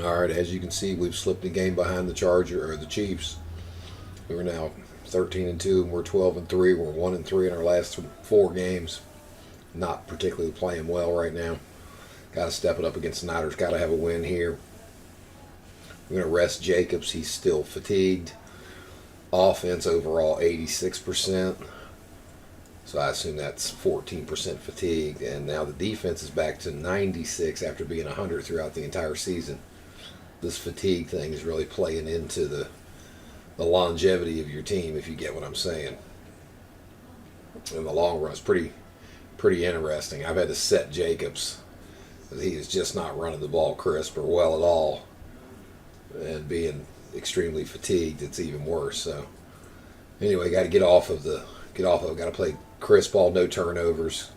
All right, as you can see, we've slipped a game behind the Chiefs. We're now 13-2, and we're 12-3. We're 1-3 in our last 4 games. Not particularly playing well right now. Got to step it up against the Niners. Got to have a win here. We're going to rest Jacobs. He's still fatigued. Offense overall 86%. So I assume that's 14% fatigued. And now the defense is back to 96 after being 100 throughout the entire season. This fatigue thing is really playing into the longevity of your team, if you get what I'm saying. In the long run, it's pretty interesting. I've had to set Jacobs. He is just not running the ball crisp or well at all. And being extremely fatigued, it's even worse. So anyway, got to get off of it. Got to play crisp ball, no turnovers,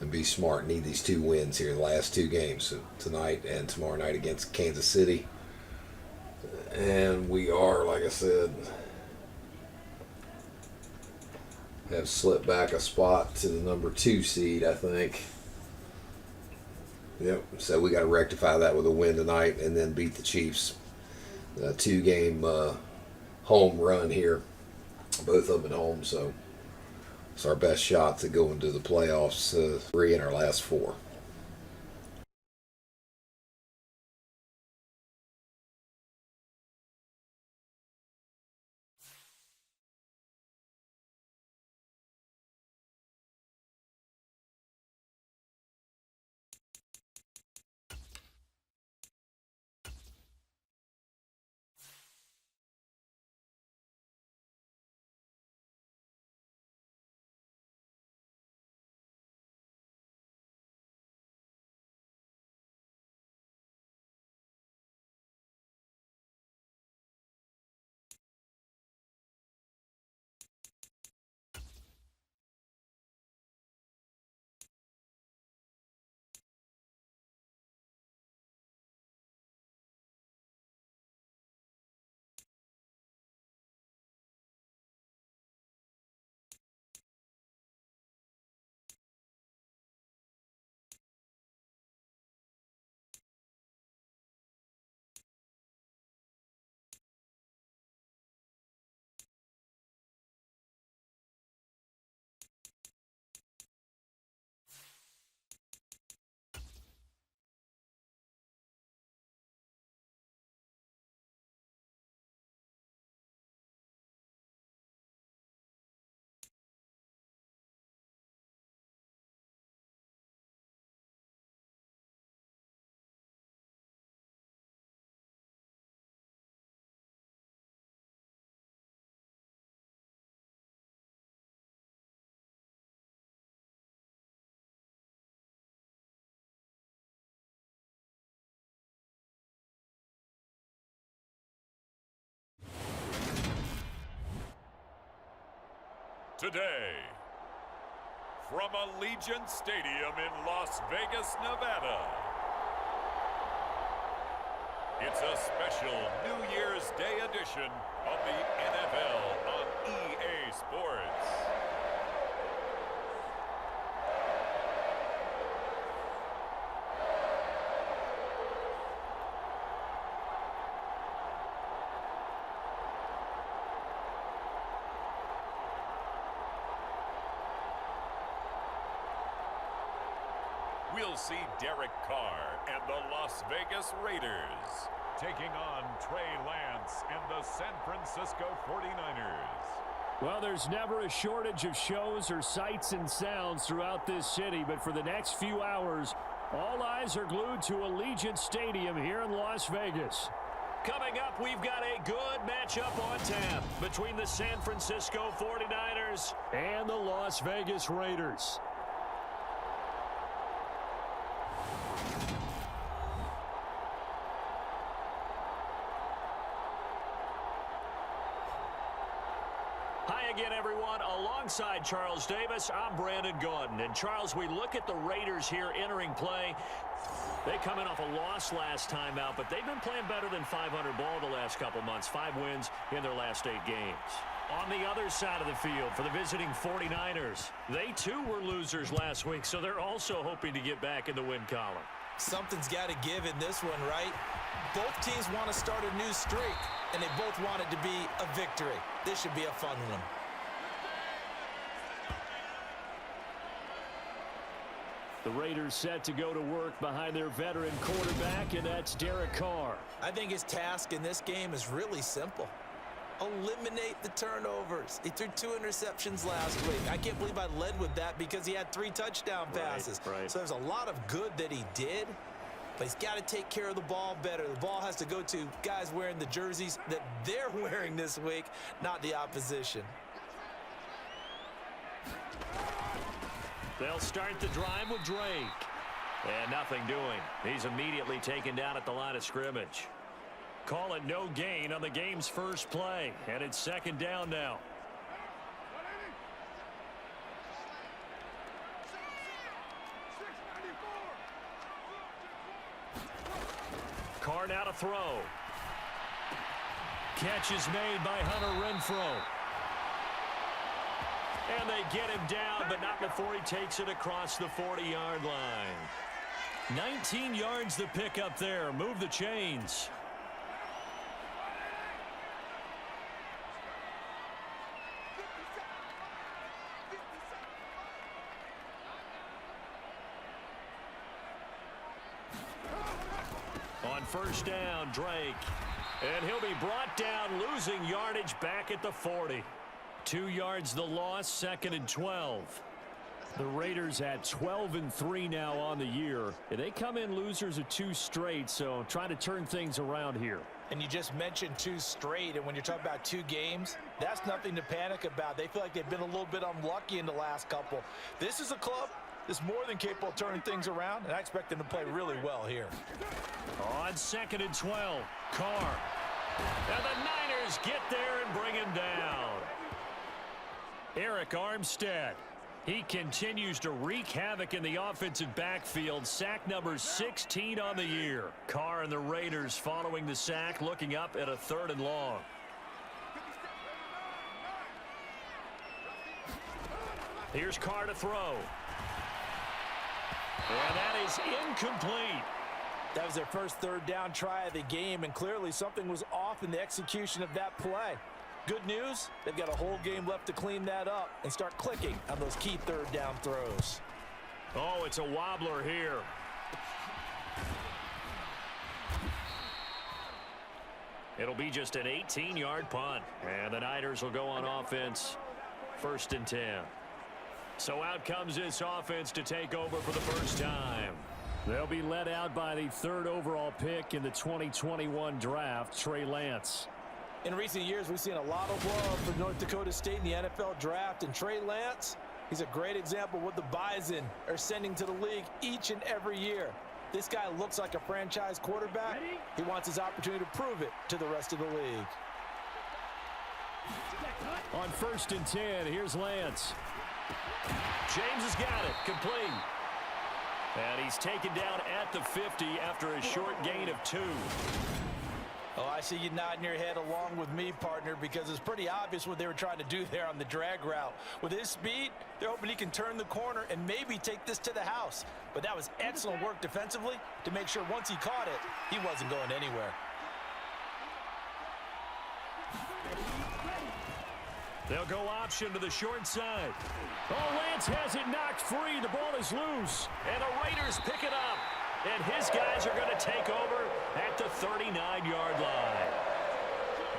and be smart. Need these 2 wins here, the last 2 games, so tonight and tomorrow night against Kansas City. And we are, like I said, have slipped back a spot to the number 2 seed, I think. Yep. So we got to rectify that with a win tonight, and then beat the Chiefs. 2-game home run here, both of them at home. So it's our best shot to go into the playoffs. 3 in our last 4. Today, from Allegiant Stadium in Las Vegas, Nevada, it's a special New Year's Day edition of the NFL on EA Sports. We'll see Derek Carr and the Las Vegas Raiders taking on Trey Lance and the San Francisco 49ers. Well, there's never a shortage of shows or sights and sounds throughout this city, but for the next few hours, all eyes are glued to Allegiant Stadium here in Las Vegas. Coming up, we've got a good matchup on tap between the San Francisco 49ers and the Las Vegas Raiders. Hi again, everyone. Alongside Charles Davis, I'm Brandon Gaudin. And Charles, we look at the Raiders here entering play. They come in off a loss last time out, but they've been playing better than 500 ball the last couple months. 5 wins in their last 8 games. On the other side of the field for the visiting 49ers, they too were losers last week, so they're also hoping to get back in the win column. Something's got to give in this one, right? Both teams want to start a new streak, and they both want it to be a victory. This should be a fun one. The Raiders set to go to work behind their veteran quarterback, and that's Derek Carr. I think his task in this game is really simple. Eliminate the turnovers. He threw 2 interceptions last week. I can't believe I led with that because he had 3 touchdown passes. Right. So there's a lot of good that he did, but he's got to take care of the ball better. The ball has to go to guys wearing the jerseys that they're wearing this week, not the opposition. They'll start the drive with Drake. And nothing doing. He's immediately taken down at the line of scrimmage. Call it no gain on the game's first play. And it's second down now. Carr now to throw. Catch is made by Hunter Renfrow. And they get him down, but not before he takes it across the 40-yard line. 19 yards to pick up there. Move the chains. On first down, Drake. And he'll be brought down, losing yardage back at the 40. 2 yards the loss, 2nd and 12. The Raiders at 12-3 now on the year. They come in losers of 2 straight, so trying to turn things around here. And you just mentioned 2 straight, and when you're talking about 2 games, that's nothing to panic about. They feel like they've been a little bit unlucky in the last couple. This is a club that's more than capable of turning things around, and I expect them to play really well here. On 2nd and 12, Carr. And the Niners get there and bring him down. Eric Armstead. He continues to wreak havoc in the offensive backfield. Sack number 16 on the year. Carr and the Raiders following the sack, looking up at a 3rd and long. Here's Carr to throw. And that is incomplete. That was their first 3rd down try of the game, and clearly something was off in the execution of that play. Good news, they've got a whole game left to clean that up and start clicking on those key 3rd down throws. Oh, it's a wobbler here. It'll be just an 18-yard punt. And the Niners will go on offense. 1st and 10. So out comes this offense to take over for the first time. They'll be led out by the 3rd overall pick in the 2021 draft, Trey Lance. In recent years, we've seen a lot of love for North Dakota State in the NFL draft, and Trey Lance, he's a great example of what the Bison are sending to the league each and every year. This guy looks like a franchise quarterback. He wants his opportunity to prove it to the rest of the league. On 1st and 10, here's Lance. James has got it, complete. And he's taken down at the 50 after a short gain of 2. Oh, I see you nodding your head along with me, partner, because it's pretty obvious what they were trying to do there on the drag route. With his speed, they're hoping he can turn the corner and maybe take this to the house. But that was excellent work defensively to make sure once he caught it, he wasn't going anywhere. They'll go option to the short side. Oh, Lance has it knocked free. The ball is loose. And the Raiders pick it up. And his guys are going to take over at the 39-yard line.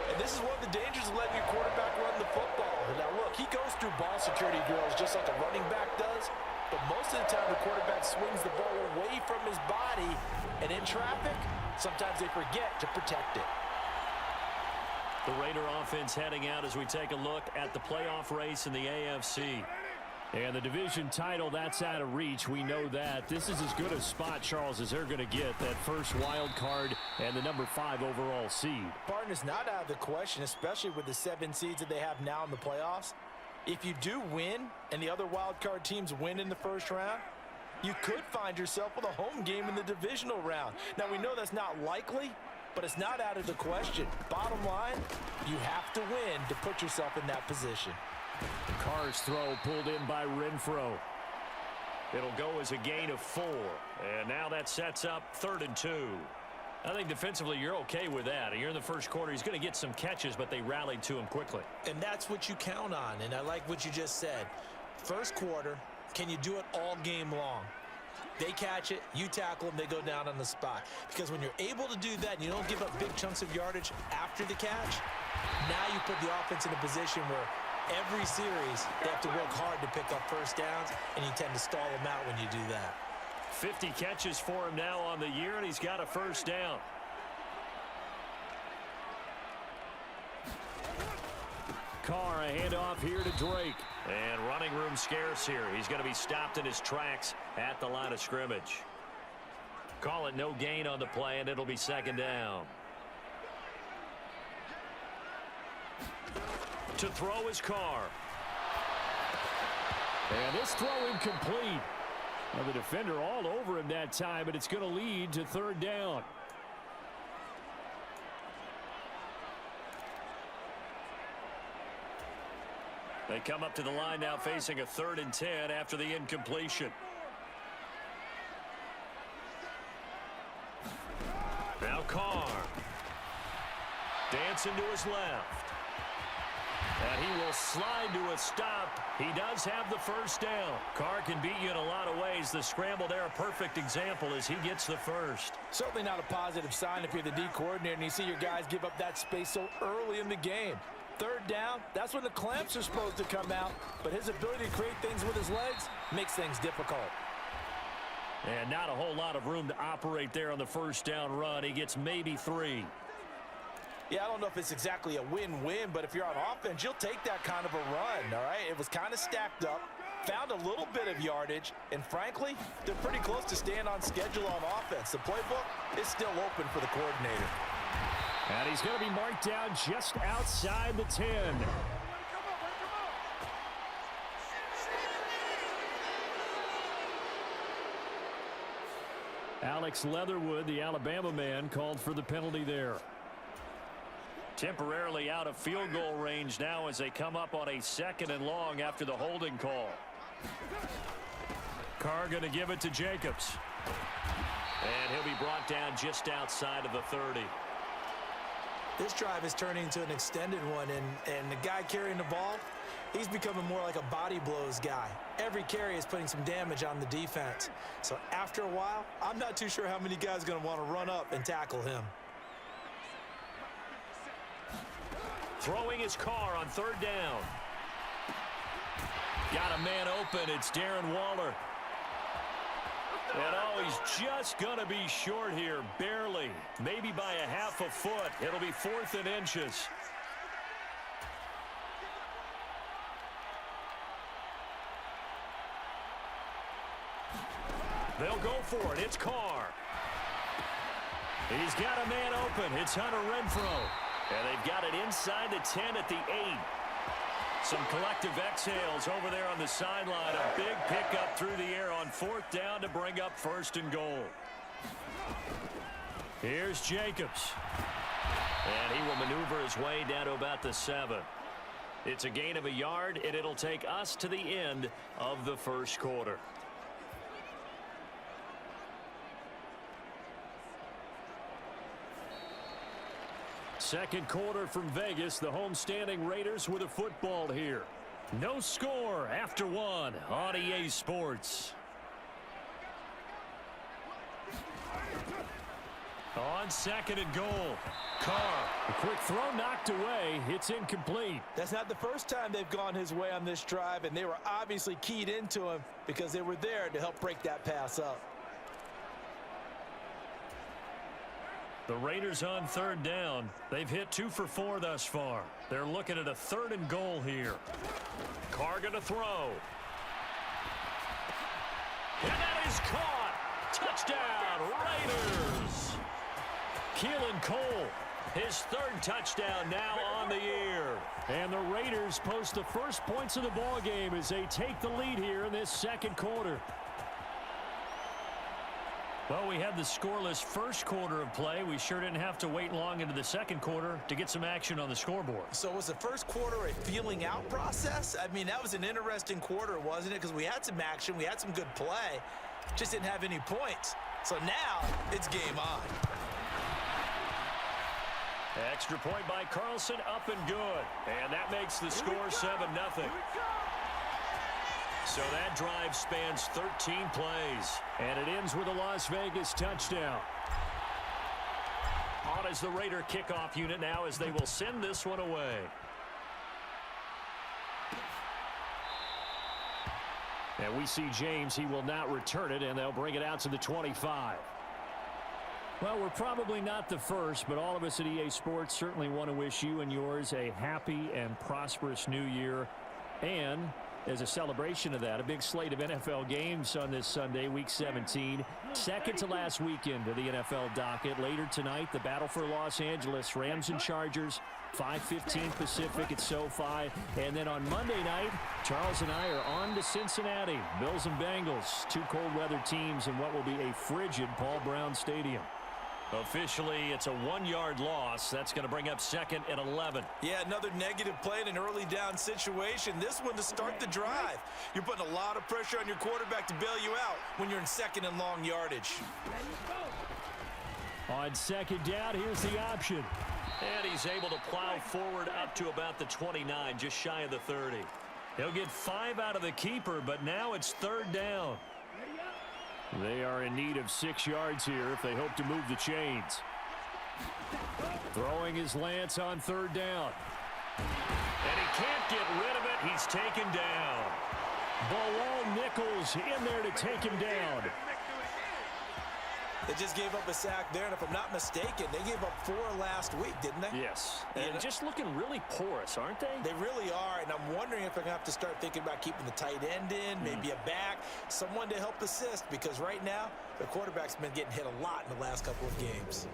And this is one of the dangers of letting your quarterback run the football. Now, look, he goes through ball security drills just like a running back does. But most of the time, the quarterback swings the ball away from his body. And in traffic, sometimes they forget to protect it. The Raider offense heading out as we take a look at the playoff race in the AFC. And the division title, that's out of reach. We know that. This is as good a spot, Charles, as they're going to get. That first wild card and the number 5 overall seed. Barton is not out of the question, especially with the 7 seeds that they have now in the playoffs. If you do win and the other wild card teams win in the first round, you could find yourself with a home game in the divisional round. Now, we know that's not likely, but it's not out of the question. Bottom line, you have to win to put yourself in that position. Carr's throw pulled in by Renfrow. It'll go as a gain of 4. And now that sets up 3rd and 2. I think defensively you're okay with that. You're in the first quarter. He's going to get some catches, but they rallied to him quickly. And that's what you count on, and I like what you just said. First quarter, can you do it all game long? They catch it, you tackle them, they go down on the spot. Because when you're able to do that and you don't give up big chunks of yardage after the catch, now you put the offense in a position where every series they have to work hard to pick up first downs, and you tend to stall them out when you do that. 50 catches for him now on the year, and he's got a first down. Carr, a handoff here to Drake. And running room scarce here. He's going to be stopped in his tracks at the line of scrimmage. Call it no gain on the play, and it'll be second down. To throw is Carr. And this throw incomplete. Well, the defender all over him that time, but it's going to lead to third down. They come up to the line now facing a 3rd and 10 after the incompletion. Now Carr. Dancing to his left. And he will slide to a stop. He does have the first down. Carr can beat you in a lot of ways. The scramble there, a perfect example as he gets the first. Certainly not a positive sign if you're the D coordinator and you see your guys give up that space so early in the game. Third down, that's when the clamps are supposed to come out, but his ability to create things with his legs makes things difficult. And not a whole lot of room to operate there on the first down run. He gets maybe 3. Yeah, I don't know if it's exactly a win-win, but if you're on offense, you'll take that kind of a run, all right? It was kind of stacked up, found a little bit of yardage, and frankly, they're pretty close to staying on schedule on offense. The playbook is still open for the coordinator. And he's going to be marked down just outside the 10. Alex Leatherwood, the Alabama man, called for the penalty there. Temporarily out of field goal range now as they come up on a 2nd and long after the holding call. Carr going to give it to Jacobs. And he'll be brought down just outside of the 30. This drive is turning into an extended one, and the guy carrying the ball, he's becoming more like a body blows guy. Every carry is putting some damage on the defense. So after a while, I'm not too sure how many guys are going to want to run up and tackle him. Throwing his Carr on 3rd down. Got a man open. It's Darren Waller. And oh, he's just going to be short here, barely. Maybe by a half a foot. It'll be 4th and inches. They'll go for it. It's Carr. He's got a man open. It's Hunter Renfrow. And they've got it inside the 10 at the 8. Some collective exhales over there on the sideline. A big pickup through the air on 4th down to bring up 1st and goal. Here's Jacobs. And he will maneuver his way down to about the 7. It's a gain of a yard, and it'll take us to the end of the first quarter. Second quarter from Vegas. The homestanding Raiders with a football here. No score after 1 on EA Sports. On 2nd and goal. Carr. A quick throw knocked away. It's incomplete. That's not the first time they've gone his way on this drive, and they were obviously keyed into him because they were there to help break that pass up. The Raiders on 3rd down. They've hit 2 for 4 thus far. They're looking at a 3rd and goal here. Carr going to throw. And that is caught. Touchdown, Raiders. Keelan Cole, his 3rd touchdown now on the year. And the Raiders post the first points of the ball game as they take the lead here in this 2nd quarter. Well, we had the scoreless first quarter of play. We sure didn't have to wait long into the 2nd quarter to get some action on the scoreboard. So was the first quarter a feeling out process? I mean, that was an interesting quarter, wasn't it? Because we had some action, we had some good play, just didn't have any points. So now it's game on. Extra point by Carlson, up and good. And that makes the score 7-0. So that drive spans 13 plays. And it ends with a Las Vegas touchdown. On as the Raider kickoff unit now as they will send this one away. And we see James. He will not return it, and they'll bring it out to the 25. Well, we're probably not the first, but all of us at EA Sports certainly want to wish you and yours a happy and prosperous new year. And as a celebration of that, a big slate of NFL games on this Sunday, Week 17. Second to last weekend of the NFL docket. Later tonight, the battle for Los Angeles, Rams and Chargers, 5:15 Pacific at SoFi. And then on Monday night, Charles and I are on to Cincinnati. Bills and Bengals, two cold weather teams in what will be a frigid Paul Brown Stadium. Officially, it's a 1-yard loss. That's going to bring up 2nd and 11. Yeah, another negative play in an early down situation. This one to start the drive. You're putting a lot of pressure on your quarterback to bail you out when you're in 2nd and long yardage. On 2nd down, here's the option. And he's able to plow forward up to about the 29, just shy of the 30. He'll get 5 out of the keeper, but now it's 3rd down. They are in need of 6 yards here if they hope to move the chains. Throwing his Lance on 3rd down. And he can't get rid of it. He's taken down. Bilal Nichols in there to take him down. They just gave up a sack there, and if I'm not mistaken, they gave up 4 last week, didn't they? Yes. And just looking really porous, aren't they? They really are, and I'm wondering if they're going to have to start thinking about keeping the tight end in, maybe a back, someone to help assist, because right now, the quarterback's been getting hit a lot in the last couple of games.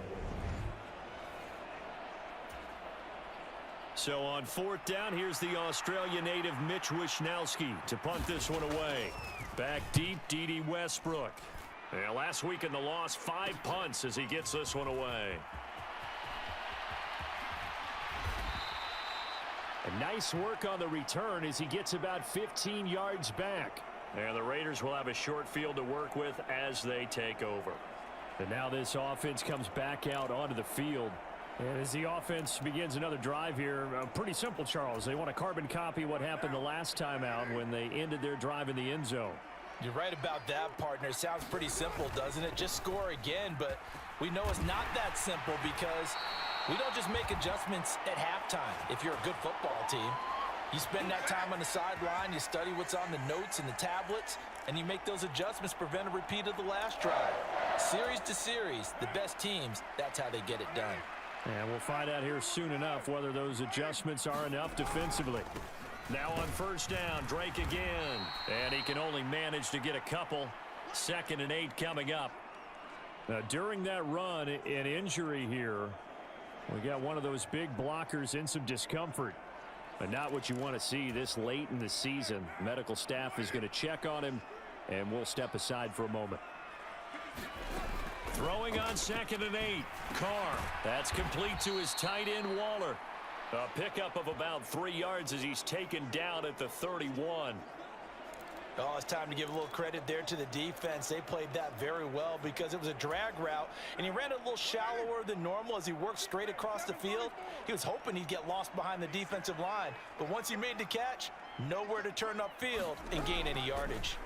So on 4th down, here's the Australia native Mitch Wishnowsky to punt this one away. Back deep, Dede Westbrook. Yeah, last week in the loss, 5 punts as he gets this one away. And nice work on the return as he gets about 15 yards back. And the Raiders will have a short field to work with as they take over. And now this offense comes back out onto the field. And as the offense begins another drive here, pretty simple, Charles. They want to carbon copy what happened the last time out when they ended their drive in the end zone. You're right about that, partner. Sounds pretty simple, doesn't it? Just score again, but we know it's not that simple because we don't just make adjustments at halftime. If you're a good football team, you spend that time on the sideline, you study what's on the notes and the tablets, and you make those adjustments to prevent a repeat of the last drive. Series to series, the best teams, that's how they get it done. And we'll find out here soon enough whether those adjustments are enough defensively. Now on 1st down, Drake again. And he can only manage to get a couple. 2nd and 8 coming up. Now, during that run, an injury here. We got one of those big blockers in some discomfort. But not what you want to see this late in the season. Medical staff is going to check on him, and we'll step aside for a moment. Throwing on 2nd and 8. Carr. That's complete to his tight end, Waller. A pickup of about 3 yards as he's taken down at the 31. Oh, it's time to give a little credit there to the defense. They played that very well because it was a drag route, and he ran it a little shallower than normal as he worked straight across the field. He was hoping he'd get lost behind the defensive line, but once he made the catch, nowhere to turn upfield and gain any yardage.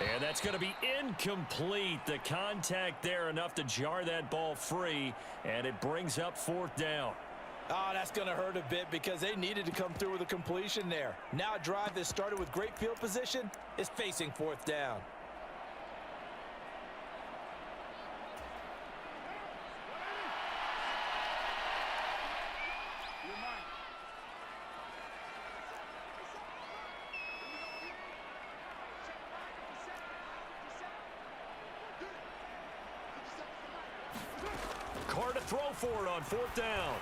And that's going to be incomplete. The contact there enough to jar that ball free, and it brings up 4th down. Oh, that's going to hurt a bit because they needed to come through with a completion there. Now a drive that started with great field position is facing 4th down. Carr to throw for it on 4th down.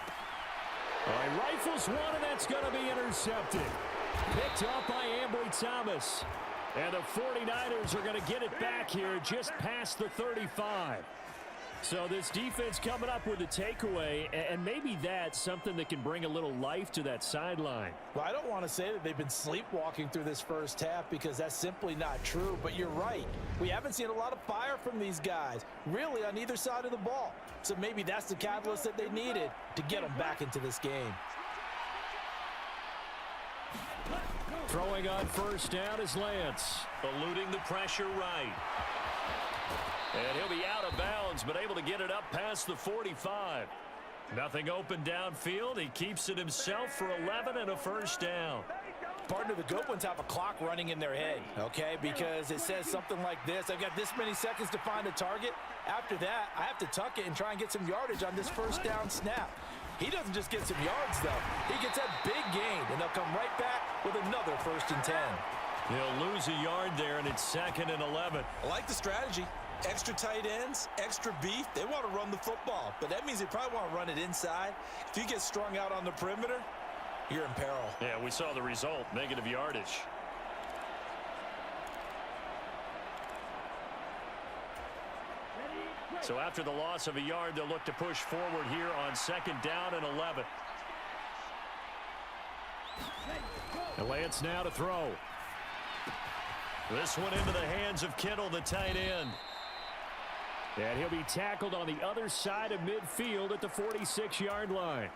All right, rifles one, and that's going to be intercepted. Picked up by Ambry Thomas. And the 49ers are going to get it back here just past the 35. So this defense coming up with a takeaway, and maybe that's something that can bring a little life to that sideline. Well, I don't want to say that they've been sleepwalking through this first half because that's simply not true, but you're right. We haven't seen a lot of fire from these guys, really on either side of the ball. So maybe that's the catalyst that they needed to get them back into this game. Throwing on first down is Lance. Eluding the pressure right. And he'll be out of bounds, but able to get it up past the 45. Nothing open downfield. He keeps it himself for 11 and a first down. Partner, the good ones have a clock running in their head, okay? Because it says something like this. I've got this many seconds to find a target. After that, I have to tuck it and try and get some yardage on this first down snap. He doesn't just get some yards, though. He gets that big gain, and they'll come right back with another 1st and 10. He'll lose a yard there, and it's 2nd and 11. I like the strategy. Extra tight ends, extra beef. They want to run the football, but that means they probably want to run it inside. If you get strung out on the perimeter, you're in peril. Yeah, we saw the result, negative yardage. So after the loss of a yard, they'll look to push forward here on 2nd down and 11. And Lance now to throw. This one into the hands of Kittle, the tight end. And he'll be tackled on the other side of midfield at the 46-yard line.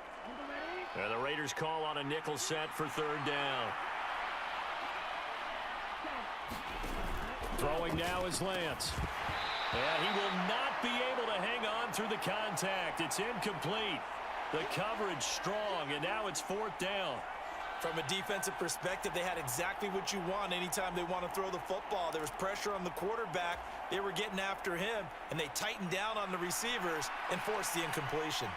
And the Raiders call on a nickel set for 3rd down. Throwing now is Lance. And he will not be able to hang on through the contact. It's incomplete. The coverage strong, and now it's 4th down. From a defensive perspective, they had exactly what you want anytime they want to throw the football. There was pressure on the quarterback. They were getting after him, and they tightened down on the receivers and forced the incompletion.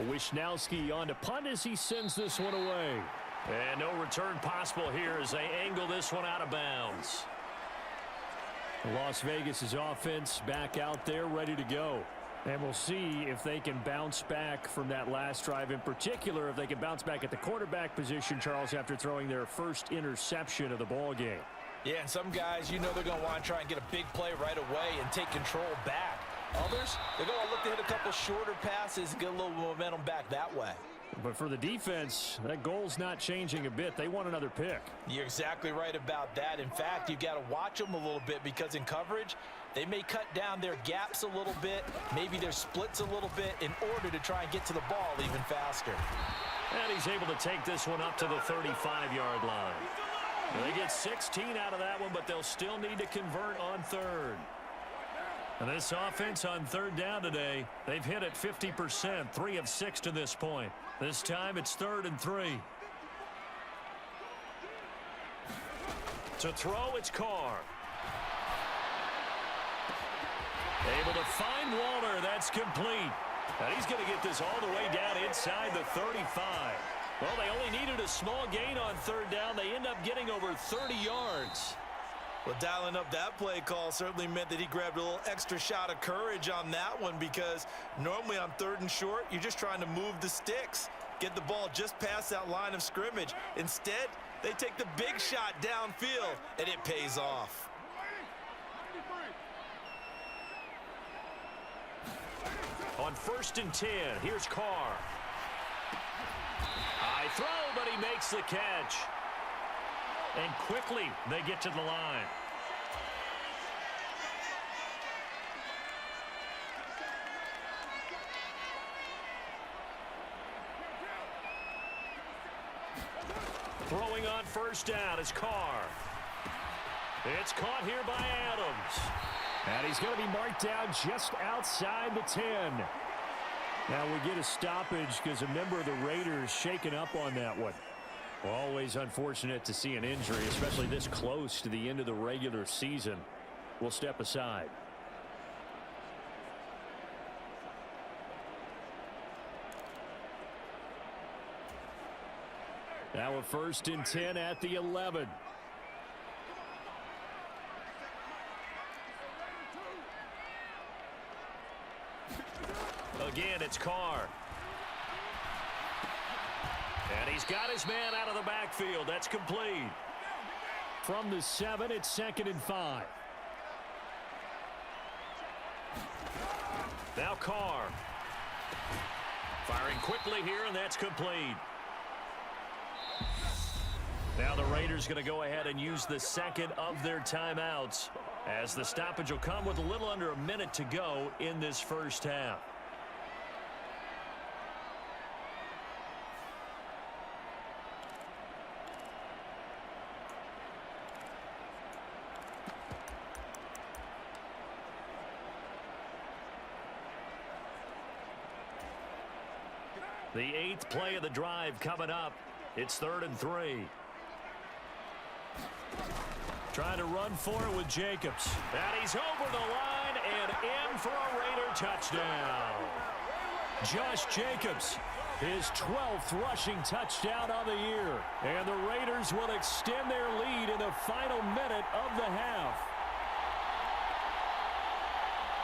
Wisnowski on to punt as he sends this one away. And no return possible here as they angle this one out of bounds. Las Vegas' offense back out there ready to go. And we'll see if they can bounce back from that last drive, in particular if they can bounce back at the quarterback position, Charles, after throwing their first interception of the ball game. Yeah, and some guys, you know they're going to want to try and get a big play right away and take control back. Others, they're going to look to hit a couple shorter passes and get a little momentum back that way. But for the defense, that goal's not changing a bit. They want another pick. You're exactly right about that. In fact, you've got to watch them a little bit because in coverage, they may cut down their gaps a little bit, maybe their splits a little bit in order to try and get to the ball even faster. And he's able to take this one up to the 35-yard line. They get 16 out of that one, but they'll still need to convert on 3rd. And this offense on 3rd down today, they've hit it 50%, 3 of 6 to this point. This time it's 3rd and 3. To throw, it's Carr. Able to find Walter. That's complete. And he's going to get this all the way down inside the 35. Well, they only needed a small gain on 3rd down. They end up getting over 30 yards. Well, dialing up that play call certainly meant that he grabbed a little extra shot of courage on that one because normally on 3rd and short, you're just trying to move the sticks, get the ball just past that line of scrimmage. Instead, they take the big shot downfield, and it pays off. On 1st and 10, here's Carr. High throw, but he makes the catch. And quickly, they get to the line. Throwing on 1st down is Carr. It's caught here by Adams. And he's going to be marked down just outside the 10. Now we get a stoppage because a member of the Raiders shaken up on that one. Always unfortunate to see an injury, especially this close to the end of the regular season. We'll step aside. Now a 1st and 10 at the 11. Again, it's Carr. And he's got his man out of the backfield. That's complete. From the 7, it's 2nd and 5. Now Carr. Firing quickly here, and that's complete. Now the Raiders going to go ahead and use the second of their timeouts, as the stoppage will come with a little under a minute to go in this first half. The 8th play of the drive coming up. It's 3rd and 3. Trying to run for it with Jacobs. And he's over the line and in for a Raider touchdown. Josh Jacobs, his 12th rushing touchdown of the year. And the Raiders will extend their lead in the final minute of the half.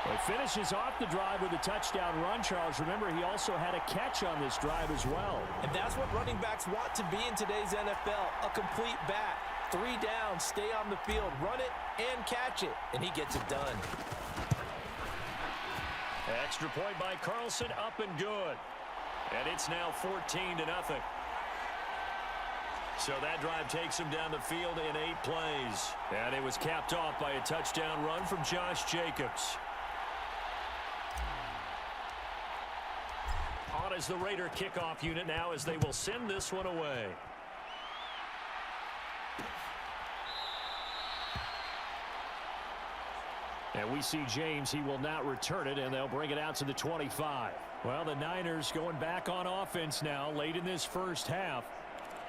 He finishes off the drive with a touchdown run, Charles. Remember, he also had a catch on this drive as well. And that's what running backs want to be in today's NFL, a complete back. 3 down, stay on the field, run it, and catch it. And he gets it done. Extra point by Carlson, up and good. And it's now 14-0. So that drive takes him down the field in 8 plays. And it was capped off by a touchdown run from Josh Jacobs. On as the Raider kickoff unit now, as they will send this one away. And we see James. He will not return it, and they'll bring it out to the 25. Well, the Niners going back on offense now late in this first half.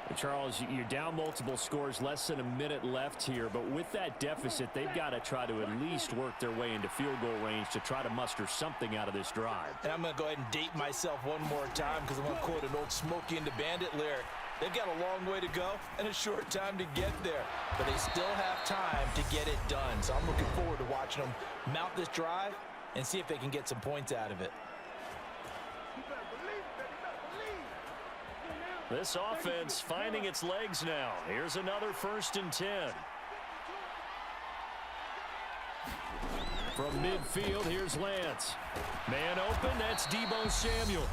And Charles, you're down multiple scores, less than a minute left here. But with that deficit, they've got to try to at least work their way into field goal range to try to muster something out of this drive. And I'm going to go ahead and date myself one more time, because I'm going to quote an old Smokey and the Bandit lyric. They've got a long way to go and a short time to get there. But they still have time to get it done. So I'm looking forward to watching them mount this drive and see if they can get some points out of it. This offense finding its legs now. Here's another 1st and 10. From midfield, here's Lance. Man open, that's Deebo Samuel.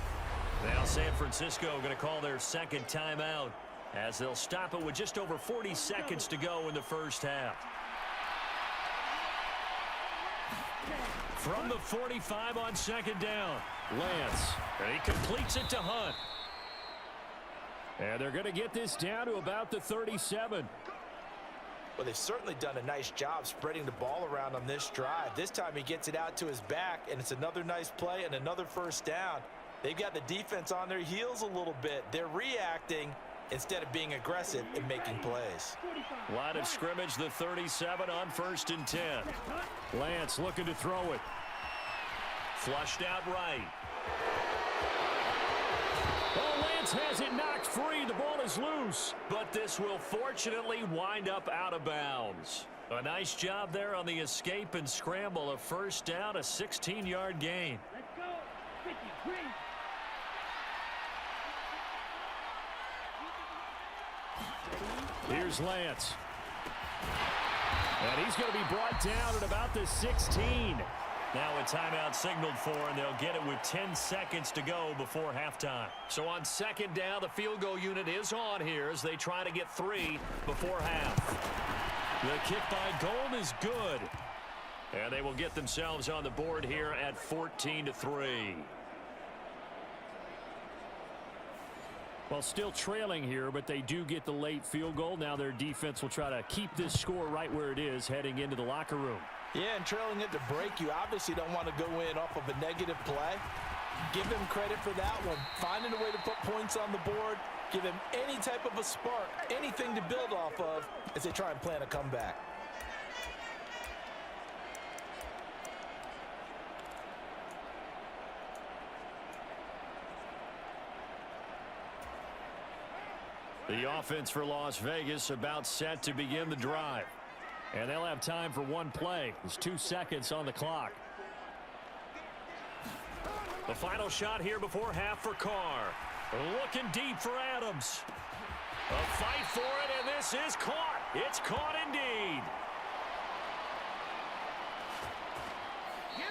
Now San Francisco going to call their second timeout, as they'll stop it with just over 40 seconds to go in the first half. From the 45 on 2nd down, Lance. And he completes it to Hunt. And they're going to get this down to about the 37. Well, they've certainly done a nice job spreading the ball around on this drive. This time he gets it out to his back, and it's another nice play and another 1st down. They've got the defense on their heels a little bit. They're reacting instead of being aggressive and making plays. Line of scrimmage, the 37 on 1st and 10. Lance looking to throw it. Flushed out right. Oh, Lance has it knocked free. The ball is loose. But this will fortunately wind up out of bounds. A nice job there on the escape and scramble. A 1st down, a 16-yard gain. Let's go. 53. Here's Lance. And he's going to be brought down at about the 16. Now a timeout signaled for, and they'll get it with 10 seconds to go before halftime. So on 2nd down, the field goal unit is on here as they try to get 3 before half. The kick by Gold is good. And they will get themselves on the board here at 14-3. Well, still trailing here, but they do get the late field goal. Now their defense will try to keep this score right where it is heading into the locker room. Yeah, and trailing it to break, you obviously don't want to go in off of a negative play. Give them credit for that one. Finding a way to put points on the board, give them any type of a spark, anything to build off of as they try and plan a comeback. The offense for Las Vegas about set to begin the drive. And they'll have time for one play. There's 2 seconds on the clock. The final shot here before half for Carr. Looking deep for Adams. A fight for it, and this is caught. It's caught indeed.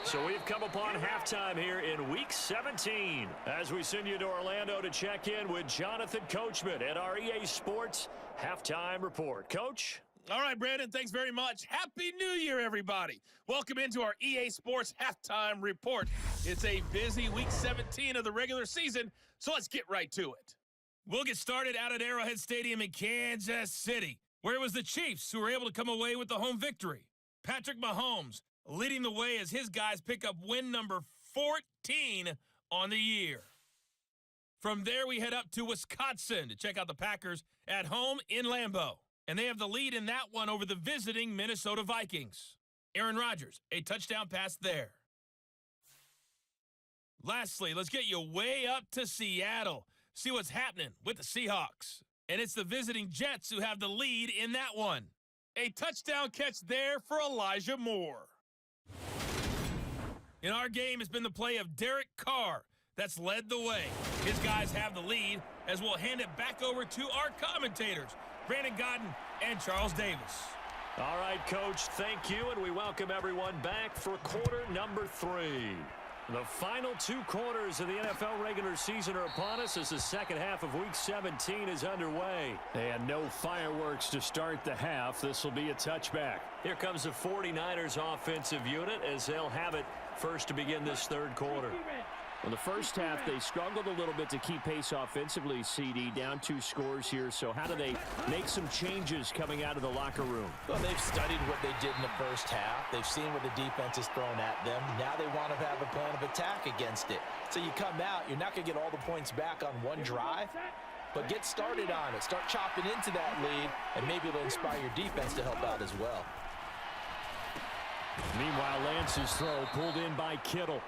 So we've come upon halftime here in Week 17 as we send you to Orlando to check in with Jonathan Coachman at our EA Sports Halftime Report. Coach? All right, Brandon, thanks very much. Happy New Year, everybody. Welcome into our EA Sports Halftime Report. It's a busy Week 17 of the regular season, so let's get right to it. We'll get started out at Arrowhead Stadium in Kansas City, where it was the Chiefs who were able to come away with the home victory. Patrick Mahomes leading the way as his guys pick up win number 14 on the year. From there, we head up to Wisconsin to check out the Packers at home in Lambeau. And they have the lead in that one over the visiting Minnesota Vikings. Aaron Rodgers, a touchdown pass there. Lastly, let's get you way up to Seattle. See what's happening with the Seahawks. And it's the visiting Jets who have the lead in that one. A touchdown catch there for Elijah Moore. In our game, it's been the play of Derek Carr that's led the way. His guys have the lead as we'll hand it back over to our commentators, Brandon Godden and Charles Davis. All right, Coach, thank you, and we welcome everyone back for quarter number 3. The final 2 quarters of the NFL regular season are upon us as the second half of Week 17 is underway. And no fireworks to start the half. This will be a touchback. Here comes the 49ers offensive unit as they'll have it first to begin this third quarter. In the first half, they struggled a little bit to keep pace offensively, CD, down 2 scores here. So how do they make some changes coming out of the locker room? Well, they've studied what they did in the first half. They've seen what the defense has thrown at them. Now they want to have a plan of attack against it. So you come out, you're not going to get all the points back on one drive, but get started on it. Start chopping into that lead, and maybe it'll inspire your defense to help out as well. Meanwhile, Lance's throw pulled in by Kittle.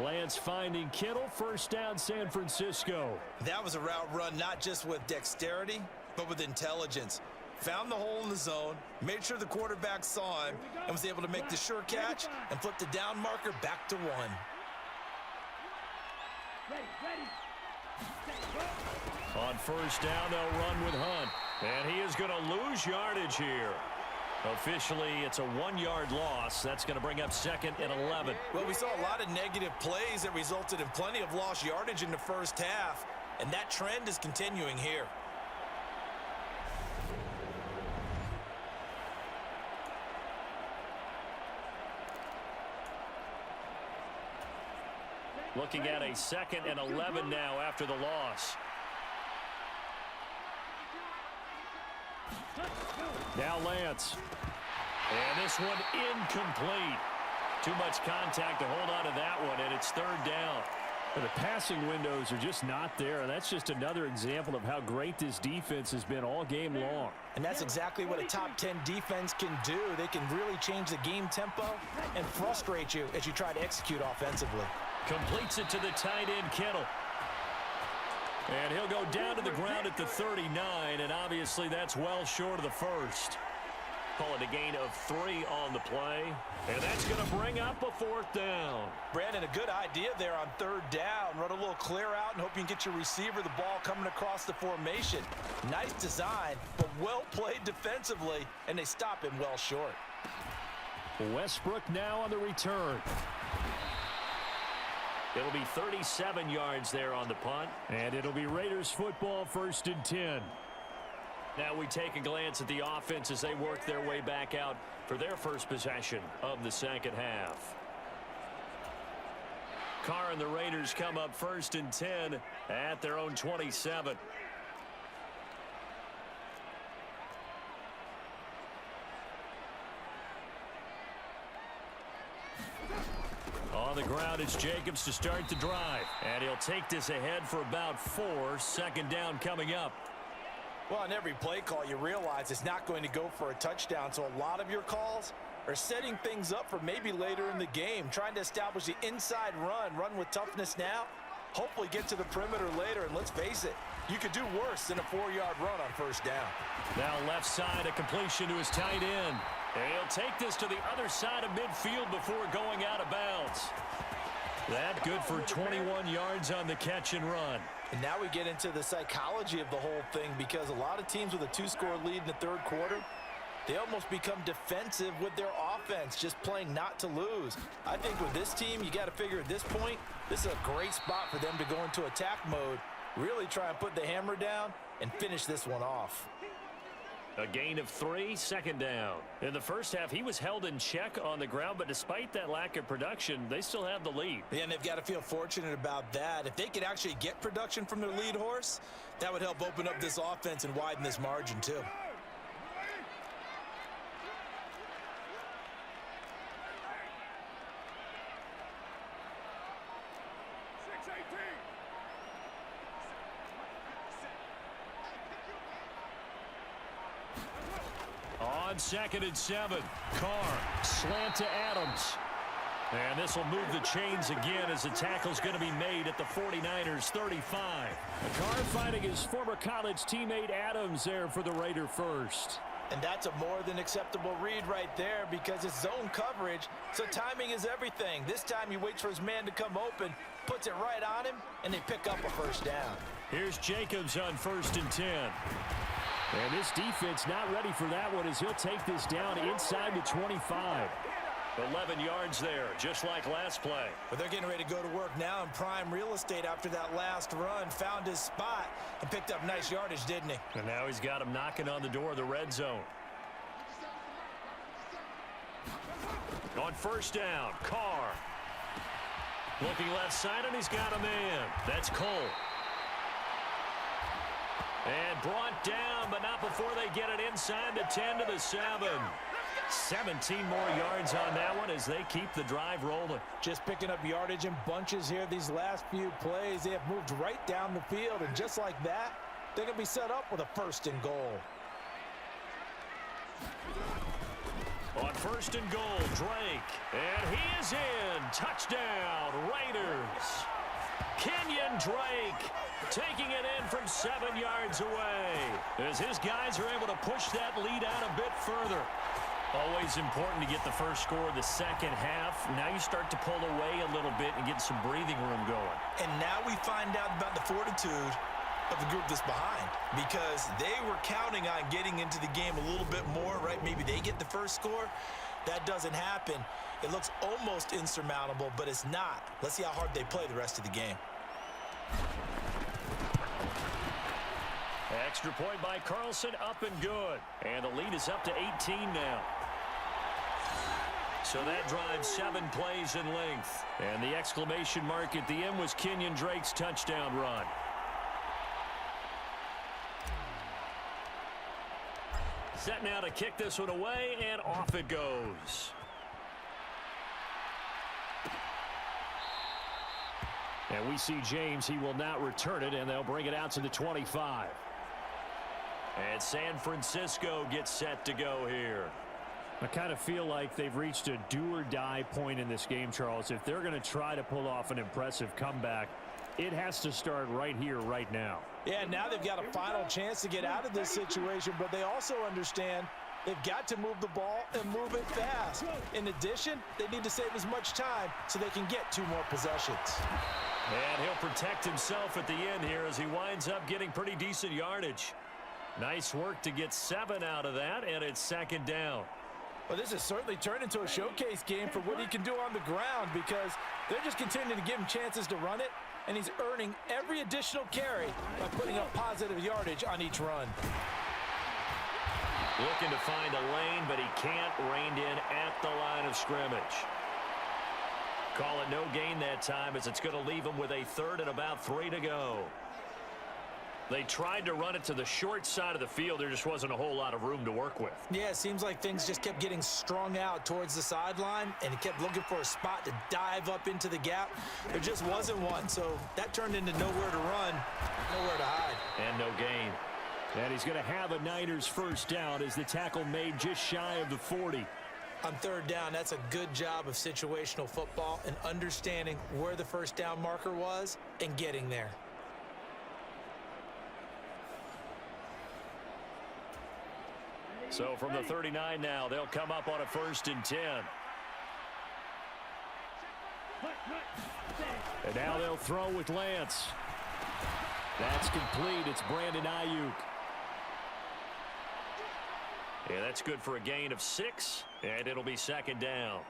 Lance finding Kittle, first down San Francisco. That was a route run not just with dexterity, but with intelligence. Found the hole in the zone, made sure the quarterback saw him, and was able to make the sure catch and flip the down marker back to 1. On first down, they'll run with Hunt. And he is going to lose yardage here. Officially, it's a 1-yard loss. That's going to bring up 2nd and 11. Well, we saw a lot of negative plays that resulted in plenty of lost yardage in the first half, and that trend is continuing here. Looking at a 2nd and 11 now after the loss. Now Lance. And this one incomplete. Too much contact to hold on to that one, and it's 3rd down. The passing windows are just not there. That's just another example of how great this defense has been all game long. And that's exactly what a top 10 defense can do. They can really change the game tempo and frustrate you as you try to execute offensively. Completes it to the tight end, Kittle. And he'll go down to the ground at the 39, and obviously that's well short of the first. Call it a gain of 3 on the play, and that's going to bring up a 4th down. Brandon, a good idea there on 3rd down. Run a little clear out and hope you can get your receiver the ball coming across the formation. Nice design, but well played defensively, and they stop him well short. Westbrook now on the return. It'll be 37 yards there on the punt. And it'll be Raiders football, 1st and 10. Now we take a glance at the offense as they work their way back out for their first possession of the second half. Carr and the Raiders come up 1st and 10 at their own 27. On the ground, it's Jacobs to start the drive. And he'll take this ahead for about 4. 2nd down coming up. Well, on every play call, you realize it's not going to go for a touchdown. So a lot of your calls are setting things up for maybe later in the game, trying to establish the inside run with toughness now, hopefully get to the perimeter later. And let's face it, you could do worse than a 4-yard run on 1st down. Now left side, a completion to his tight end. And he'll take this to the other side of midfield before going out of bounds. That good for 21 yards on the catch and run. And now we get into the psychology of the whole thing, because a lot of teams with a 2-score lead in the 3rd quarter, they almost become defensive with their offense, just playing not to lose. I think with this team, you got to figure at this point, this is a great spot for them to go into attack mode, really try and put the hammer down and finish this one off. A gain of 3, second down. In the first half, he was held in check on the ground, but despite that lack of production, they still have the lead. Yeah, and they've got to feel fortunate about that. If they could actually get production from their lead horse, that would help open up this offense and widen this margin too. On 2nd and 7, Carr slant to Adams. And this will move the chains again as the tackle's going to be made at the 49ers 35. Carr finding his former college teammate Adams there for the Raider first. And that's a more than acceptable read right there because it's zone coverage, so timing is everything. This time he waits for his man to come open, puts it right on him, and they pick up a first down. Here's Jacobs on 1st and 10. And this defense not ready for that one as he'll take this down inside the 25. 11 yards there, just like last play. But they're getting ready to go to work now in prime real estate after that last run. Found his spot and picked up nice yardage, didn't he? And now he's got him knocking on the door of the red zone. On 1st down, Carr. Looking left side, and he's got a man. That's Cole. And brought down, but not before they get it inside the 10 to the 7. 17 more yards on that one as they keep the drive rolling. Just picking up yardage in bunches here these last few plays. They have moved right down the field, and just like that, they're going to be set up with a 1st and goal. On 1st and goal, Drake. And he is in. Touchdown, Raiders. Kenyon Drake taking it in from 7 yards away as his guys are able to push that lead out a bit further. Always important to get the first score of the second half. Now you start to pull away a little bit and get some breathing room going. And now we find out about the fortitude of the group that's behind because they were counting on getting into the game a little bit more, right? Maybe they get the first score. That doesn't happen. It looks almost insurmountable, but it's not. Let's see how hard they play the rest of the game. Extra point by Carlson, up and good. And the lead is up to 18 now. So that drives 7 plays in length. And the exclamation mark at the end was Kenyon Drake's touchdown run. Set now to kick this one away, and off it goes. And we see James. He will not return it, and they'll bring it out to the 25. And San Francisco gets set to go here. I kind of feel like they've reached a do-or-die point in this game, Charles. If they're going to try to pull off an impressive comeback, it has to start right here, right now. Yeah, now they've got a final chance to get out of this situation, but they also understand they've got to move the ball and move it fast. In addition, they need to save as much time so they can get 2 more possessions. And he'll protect himself at the end here as he winds up getting pretty decent yardage. Nice work to get 7 out of that, and it's 2nd down. Well, this has certainly turned into a showcase game for what he can do on the ground because they're just continuing to give him chances to run it, and he's earning every additional carry by putting up positive yardage on each run. Looking to find a lane, but he can't. Reined in at the line of scrimmage. Call it no gain that time as it's going to leave him with a 3rd and about 3 to go. They tried to run it to the short side of the field. There just wasn't a whole lot of room to work with. Yeah, it seems like things just kept getting strung out towards the sideline, and he kept looking for a spot to dive up into the gap. There just wasn't one, so that turned into nowhere to run, nowhere to hide. And no gain. And he's going to have a Niners first down as the tackle made just shy of the 40. On 3rd down, that's a good job of situational football and understanding where the first down marker was and getting there. So from the 39 now, they'll come up on a 1st and 10. And now they'll throw with Lance. That's complete. It's Brandon Ayuk. Yeah, that's good for a gain of 6, and it'll be second down.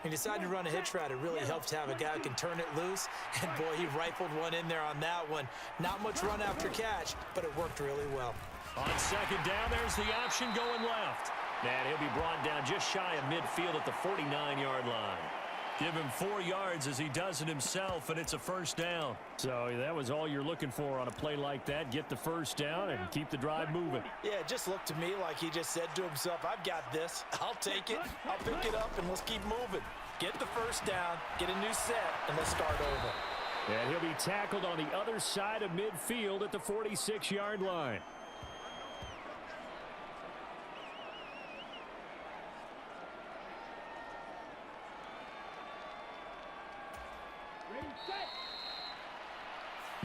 He decided to run a hitch route. It really helps to have a guy who can turn it loose. And, boy, he rifled one in there on that one. Not much run after catch, but it worked really well. On second down, there's the option going left. And he'll be brought down just shy of midfield at the 49-yard line. Give him 4 yards as he does it himself, and it's a first down. So that was all you're looking for on a play like that. Get the first down and keep the drive moving. Yeah, it just looked to me like he just said to himself, I've got this. I'll take it. I'll pick it up, and let's keep moving. Get the first down, get a new set, and let's start over. And he'll be tackled on the other side of midfield at the 46-yard line.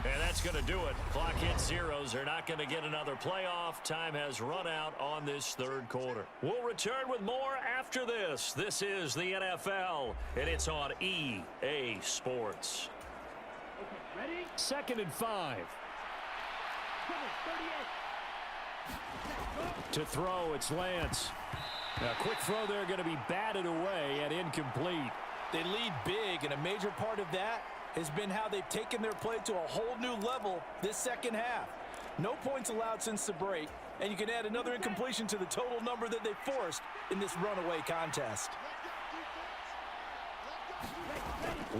And that's going to do it. Clock hits zeros. They're not going to get another playoff. Time has run out on this third quarter. We'll return with more after this. This is the NFL, and it's on EA Sports. Okay, ready? 2nd and 5. To throw, it's Lance. A quick throw there going to be batted away and incomplete. They lead big, and a major part of that has been how they've taken their play to a whole new level this second half. No points allowed since the break, and you can add another incompletion to the total number that they forced in this runaway contest.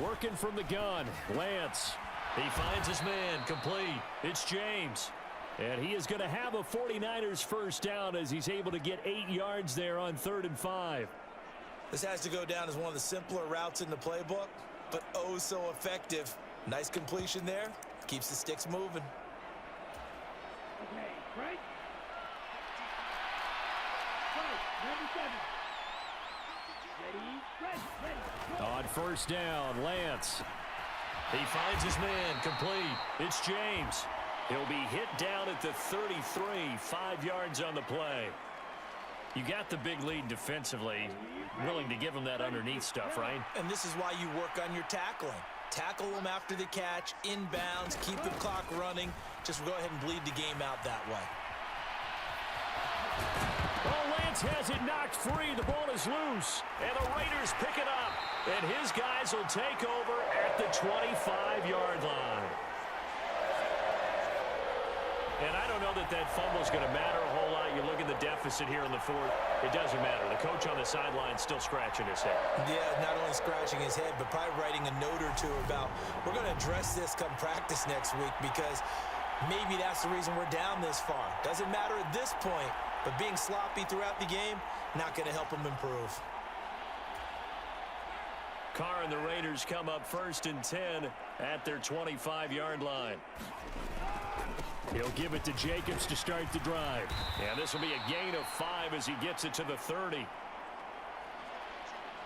Working from the gun, Lance. He finds his man, complete. It's James. And he is going to have a 49ers first down as he's able to get 8 yards there on 3rd and 5. This has to go down as one of the simpler routes in the playbook, but oh so effective. Nice completion there. Keeps the sticks moving. Okay, right? Number 7. Ready, On first down, Lance. He finds his man, complete. It's James. He'll be hit down at the 33, 5 yards on the play. You got the big lead defensively. Willing to give him that underneath stuff, right? And this is why you work on your tackling. Tackle them after the catch, inbounds, keep the clock running. Just go ahead and bleed the game out that way. Oh, Lance has it knocked free. The ball is loose. And the Raiders pick it up. And his guys will take over at the 25-yard line. And I don't know that that fumble is going to matter a whole lot. You look at the deficit here in the 4th. It doesn't matter. The coach on the sideline still scratching his head. Yeah, not only scratching his head, but probably writing a note or two about, we're going to address this come practice next week because maybe that's the reason we're down this far. Doesn't matter at this point, but being sloppy throughout the game, not going to help him improve. Carr and the Raiders come up 1st and 10 at their 25-yard line. He'll give it to Jacobs to start the drive. And this will be a gain of 5 as he gets it to the 30.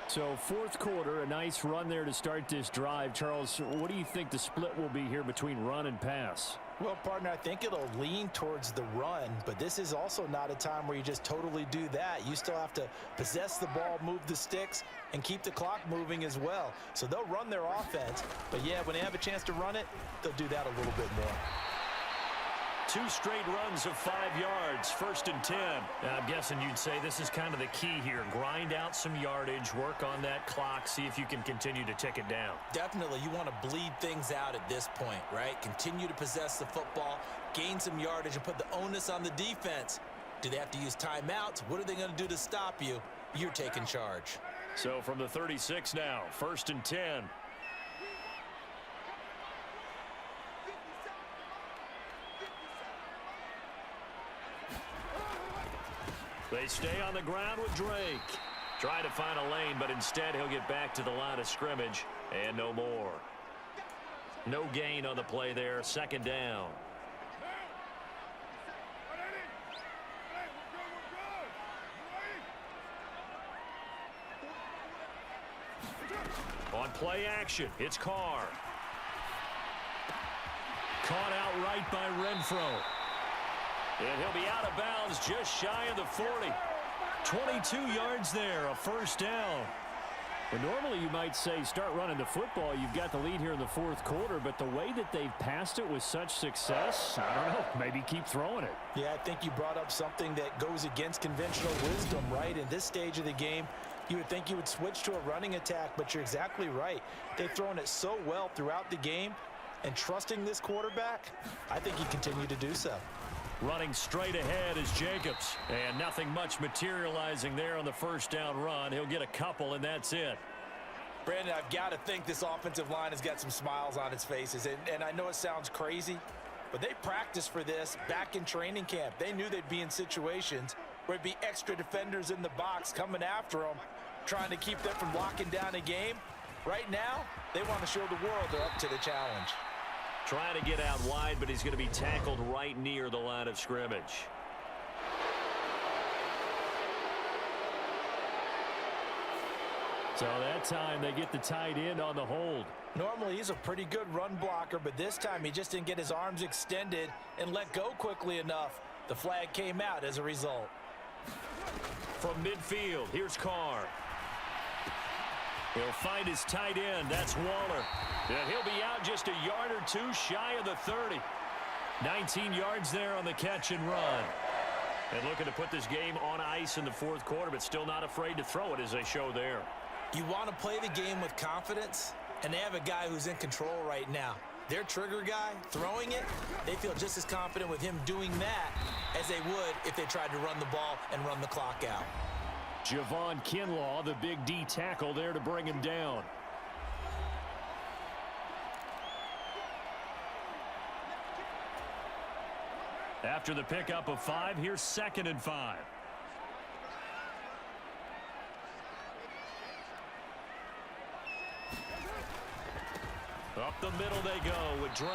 So 4th quarter, a nice run there to start this drive. Charles, what do you think the split will be here between run and pass? Well, partner, I think it'll lean towards the run, but this is also not a time where you just totally do that. You still have to possess the ball, move the sticks, and keep the clock moving as well. So they'll run their offense, but yeah, when they have a chance to run it, they'll do that a little bit more. 2 straight runs of 5 yards, 1st and 10. I'm guessing you'd say this is kind of the key here. Grind out some yardage, work on that clock, see if you can continue to tick it down. Definitely, you want to bleed things out at this point, right? Continue to possess the football, gain some yardage, and put the onus on the defense. Do they have to use timeouts? What are they going to do to stop you? You're taking charge. So from the 36 now, 1st and 10. They stay on the ground with Drake. Trying to find a lane, but instead he'll get back to the line of scrimmage and no more. No gain on the play there, 2nd down. On play action, it's Carr. Caught outright by Renfro. And he'll be out of bounds just shy of the 40. 22 yards there, a first down. And normally you might say start running the football. You've got the lead here in the fourth quarter, but the way that they've passed it with such success, I don't know, maybe keep throwing it. Yeah, I think you brought up something that goes against conventional wisdom, right? In this stage of the game, you would think you would switch to a running attack, but you're exactly right. They've thrown it so well throughout the game, and trusting this quarterback, I think you continue to do so. Running straight ahead is Jacobs. And nothing much materializing there on the first down run. He'll get a couple, and that's it. Brandon, I've got to think this offensive line has got some smiles on its faces. And I know it sounds crazy, but they practiced for this back in training camp. They knew they'd be in situations where it'd be extra defenders in the box coming after them, trying to keep them from locking down a game. Right now, they want to show the world they're up to the challenge. Trying to get out wide, but he's going to be tackled right near the line of scrimmage. So that time they get the tight end on the hold. Normally he's a pretty good run blocker, but this time he just didn't get his arms extended and let go quickly enough. The flag came out as a result. From midfield, here's Carr. He'll find his tight end. That's Waller. And he'll be out just a yard or two shy of the 30. 19 yards there on the catch and run. And looking to put this game on ice in the fourth quarter, but still not afraid to throw it as they show there. You want to play the game with confidence, and they have a guy who's in control right now. Their trigger guy throwing it, they feel just as confident with him doing that as they would if they tried to run the ball and run the clock out. Javon Kinlaw, the big D tackle there to bring him down. After the pickup of 5, here's 2nd and 5. Up the middle they go with Drake.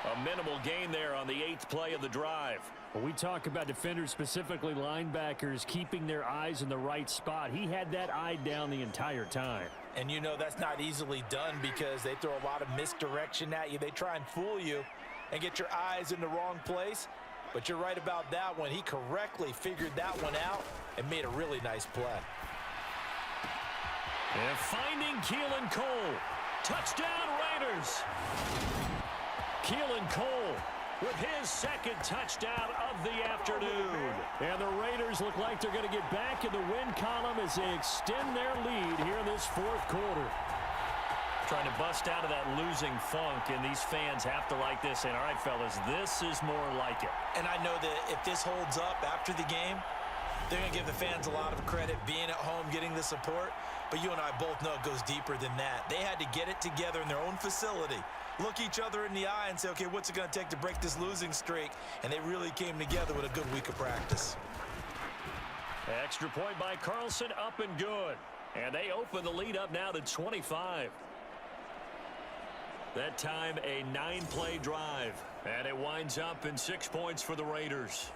A minimal gain there on the 8th play of the drive. When we talk about defenders, specifically linebackers, keeping their eyes in the right spot, he had that eye down the entire time. And you know that's not easily done because they throw a lot of misdirection at you. They try and fool you and get your eyes in the wrong place. But you're right about that one. He correctly figured that one out and made a really nice play. And finding Keelan Cole. Touchdown Raiders. Keelan Cole with his 2nd touchdown of the afternoon. And the Raiders look like they're going to get back in the win column as they extend their lead here in this fourth quarter. Trying to bust out of that losing funk, and these fans have to like this. And all right, fellas, this is more like it. And I know that if this holds up after the game, they're going to give the fans a lot of credit being at home, getting the support. But you and I both know it goes deeper than that. They had to get it together in their own facility, look each other in the eye and say, okay, what's it going to take to break this losing streak? And they really came together with a good week of practice. Extra point by Carlson, up and good. And they open the lead up now to 25. That time a 9-play drive. And it winds up in 6 points for the Raiders.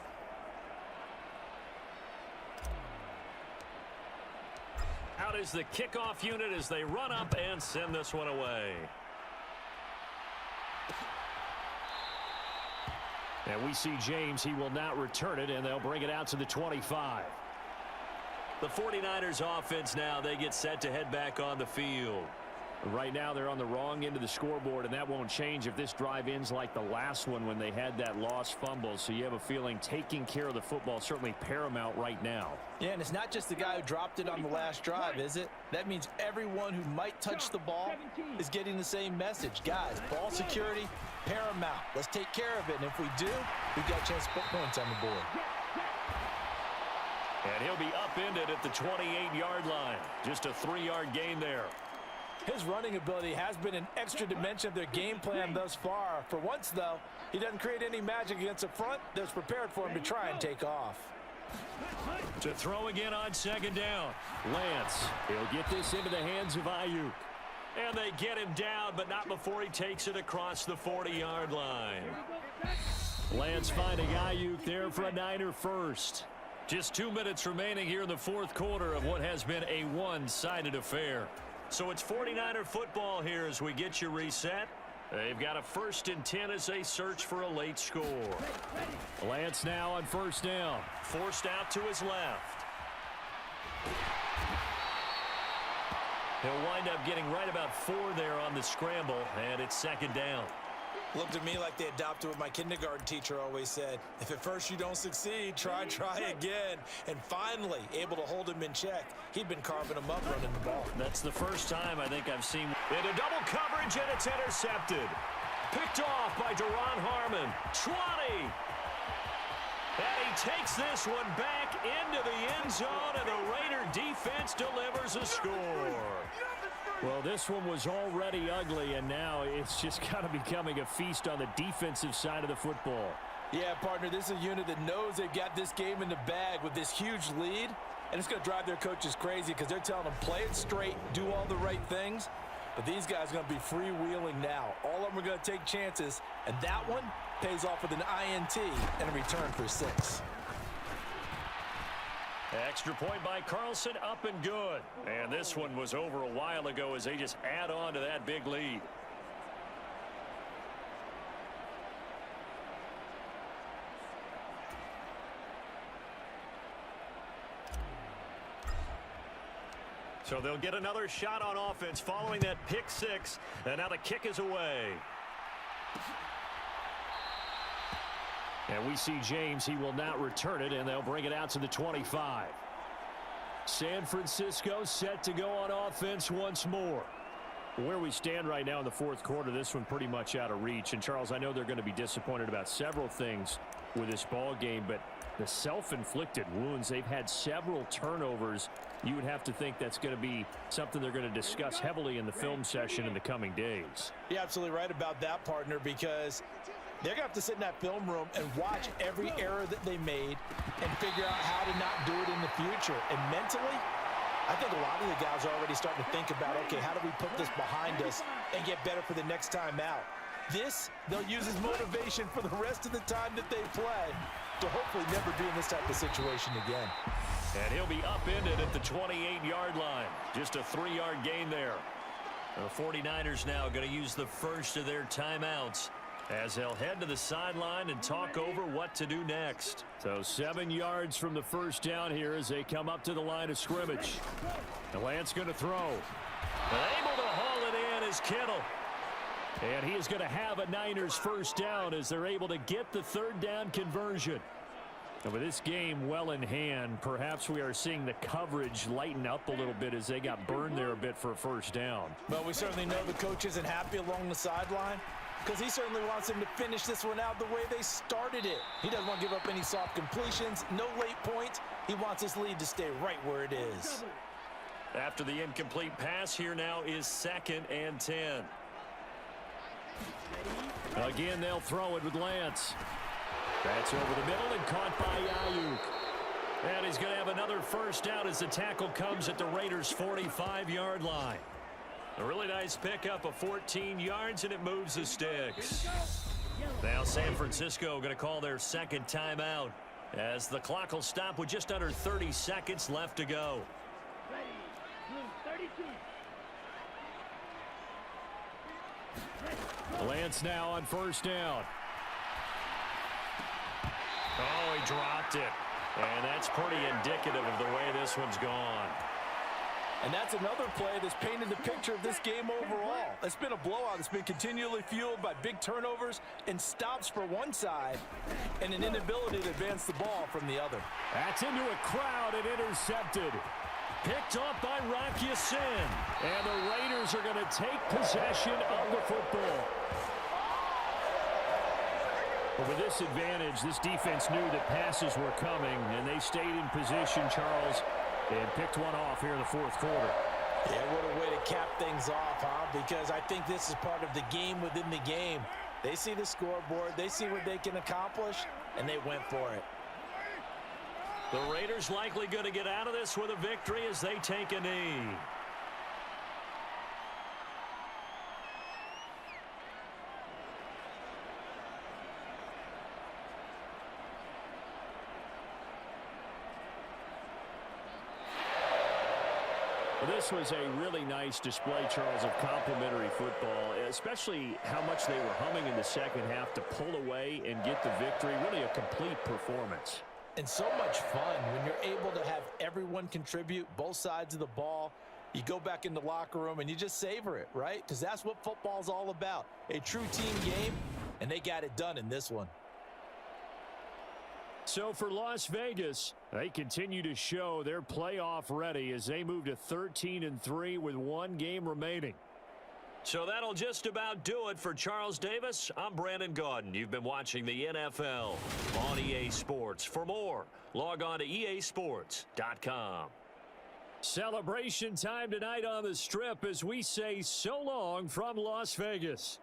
Out is the kickoff unit as they run up and send this one away. And we see James. He will not return it, and they'll bring it out to the 25. The 49ers offense now, they get set to head back on the field. Right now they're on the wrong end of the scoreboard, and that won't change if this drive ends like the last one when they had that lost fumble. So you have a feeling taking care of the football certainly paramount right now. Yeah, and it's not just the guy who dropped it on the last drive, is it? That means everyone who might touch the ball is getting the same message. Guys, ball security, paramount. Let's take care of it, and if we do, we've got a chance to put points on the board. And he'll be upended at the 28-yard line. Just a 3-yard gain there. His running ability has been an extra dimension of their game plan thus far. For once, though, he doesn't create any magic against the front that's prepared for him to try and take off. To throw again on 2nd down. Lance, he'll get this into the hands of Ayuk. And they get him down, but not before he takes it across the 40-yard line. Lance finding Ayuk there for a Niner first. Just 2 minutes remaining here in the fourth quarter of what has been a one-sided affair. So it's 49er football here as we get you reset. They've got a 1st and 10 as they search for a late score. Lance now on 1st down. Forced out to his left. He'll wind up getting right about 4 there on the scramble, and it's 2nd down. Looked to me like they adopted what my kindergarten teacher always said. If at first you don't succeed, try again. And finally, able to hold him in check. He'd been carving him up running the ball. That's the first time I think I've seen into double coverage, and it's intercepted. Picked off by Deron Harmon. 20. And he takes this one back into the end zone, and the Raider defense delivers a score. Well, this one was already ugly, and now it's just kind of becoming a feast on the defensive side of the football. Yeah, partner, this is a unit that knows they've got this game in the bag with this huge lead, and it's going to drive their coaches crazy because they're telling them play it straight, do all the right things. But these guys are going to be freewheeling now. All of them are going to take chances, and that one pays off with an INT and a return for 6. Extra point by Carlson, up and good. And this one was over a while ago as they just add on to that big lead. So they'll get another shot on offense following that pick 6. And now the kick is away. And we see James. He will not return it, and they'll bring it out to the 25. San Francisco set to go on offense once more. Where we stand right now in the 4th quarter, this one pretty much out of reach. And, Charles, I know they're going to be disappointed about several things with this ball game, but the self-inflicted wounds, they've had several turnovers. You would have to think that's going to be something they're going to discuss heavily in the film session in the coming days. You're absolutely right about that, partner, because they're going to have to sit in that film room and watch every error that they made and figure out how to not do it in the future. And mentally, I think a lot of the guys are already starting to think about, okay, how do we put this behind us and get better for the next time out? This, they'll use as motivation for the rest of the time that they play to hopefully never be in this type of situation again. And he'll be upended at the 28-yard line. Just a 3-yard gain there. The 49ers now going to use the first of their timeouts as they'll head to the sideline and talk over what to do next. So 7 yards from the first down here as they come up to the line of scrimmage. The Lance going to throw. Able to haul it in is Kittle. And he is going to have a Niners first down as they're able to get the 3rd down conversion. And with this game well in hand, perhaps we are seeing the coverage lighten up a little bit as they got burned there a bit for a first down. Well, we certainly know the coach isn't happy along the sideline because he certainly wants them to finish this one out the way they started it. He doesn't want to give up any soft completions, no late points. He wants his lead to stay right where it is. After the incomplete pass, here now is 2nd and 10. Again, they'll throw it with Lance. That's over the middle and caught by Ayuk. And he's going to have another first down as the tackle comes at the Raiders' 45-yard line. A really nice pickup of 14 yards, and it moves the sticks. Now San Francisco going to call their 2nd timeout as the clock will stop with just under 30 seconds left to go. Lance now on first down. Oh, he dropped it. And that's pretty indicative of the way this one's gone. And that's another play that's painted the picture of this game overall. It's been a blowout. It's been continually fueled by big turnovers and stops for one side and an inability to advance the ball from the other. That's into a crowd and intercepted. Picked off by Rock Ya-Sin. And the Raiders are going to take possession of the football. But with this advantage, this defense knew that passes were coming, and they stayed in position, Charles, and picked one off here in the 4th quarter. Yeah, what a way to cap things off, huh? Because I think this is part of the game within the game. They see the scoreboard, they see what they can accomplish, and they went for it. The Raiders likely going to get out of this with a victory as they take a knee. Well, this was a really nice display, Charles, of complimentary football, especially how much they were humming in the second half to pull away and get the victory. Really a complete performance. And so much fun when you're able to have everyone contribute, both sides of the ball. You go back in the locker room and you just savor it, right? Because that's what football's all about. A true team game, and they got it done in this one. So for Las Vegas, they continue to show they're playoff ready as they move to 13-3 with one game remaining. So that'll just about do it for Charles Davis. I'm Brandon Gaudin. You've been watching the NFL on EA Sports. For more, log on to easports.com. Celebration time tonight on the Strip as we say so long from Las Vegas.